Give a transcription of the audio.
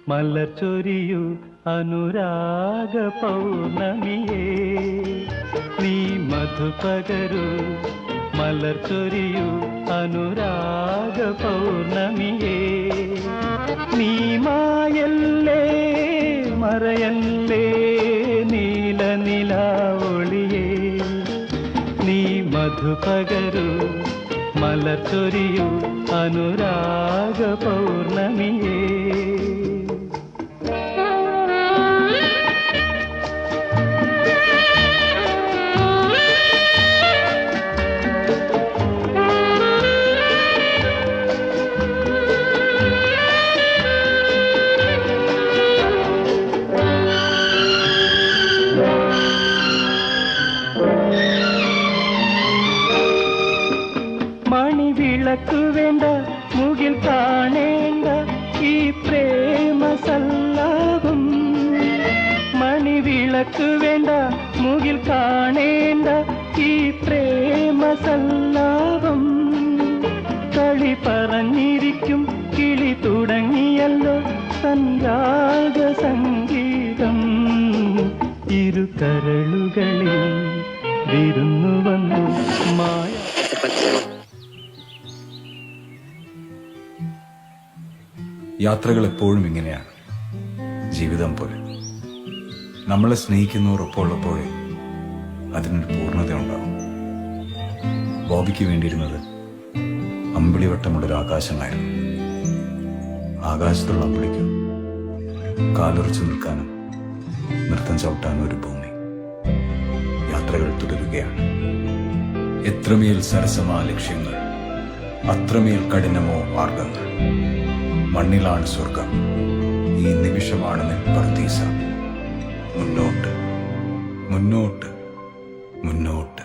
മലർച്ചൊരിയു അനുരാഗ പൗർണമിയേ നീ മധുപകരു മലർച്ചൊരിയു അനുരാഗ പൗർണമിയേ നീ മായല്ലേ മറയല്ലേ നീല നിലാവൊളിയേ നീ മധുപകരു മലർച്ചൊരിയു അനുരാഗ പൗർണമിയേ മണിവിളക്കു വേണ്ട മുകിൽ കാണേണ്ട ഈ പ്രേമ സല്ലാപം മണിവിളക്കു വേണ്ട മുകിൽ കാണേണ്ട ഈ പ്രേമ സല്ലാപം കളി പറഞ്ഞിരിക്കും കിളി തുടങ്ങിയല്ലോ സഞ്ജാത സംഗീതം ഇരു കരളുകളിൽ വിരുന്നു വന്നു മായ. യാത്രകൾ എപ്പോഴും ഇങ്ങനെയാണ്, ജീവിതം പോലെ. നമ്മളെ സ്നേഹിക്കുന്നവർ ഒപ്പമുള്ളപ്പോഴേ അതിനൊരു പൂർണ്ണത ഉണ്ടാവും. ബോബിക്ക് വേണ്ടിയിരുന്നത് അമ്പിളിവട്ടമുള്ളൊരു ആകാശമായിരുന്നു. ആകാശത്തുള്ള അമ്പിളിക്ക് കാലുറച്ചു നിൽക്കാനും നൃത്തം ചവിട്ടാനും ഒരു ഭൂമി. യാത്രകൾ തുടരുകയാണ്. എത്രമേൽ സരസമാ ലക്ഷ്യങ്ങൾ, അത്രമേൽ കഠിനമോ മാർഗങ്ങൾ. മണ്ണിലാണ് സ്വർഗം, ഈ നിമിഷമാണ് നിൻ പർദീസ. മുന്നോട്ട് മുന്നോട്ട് മുന്നോട്ട്.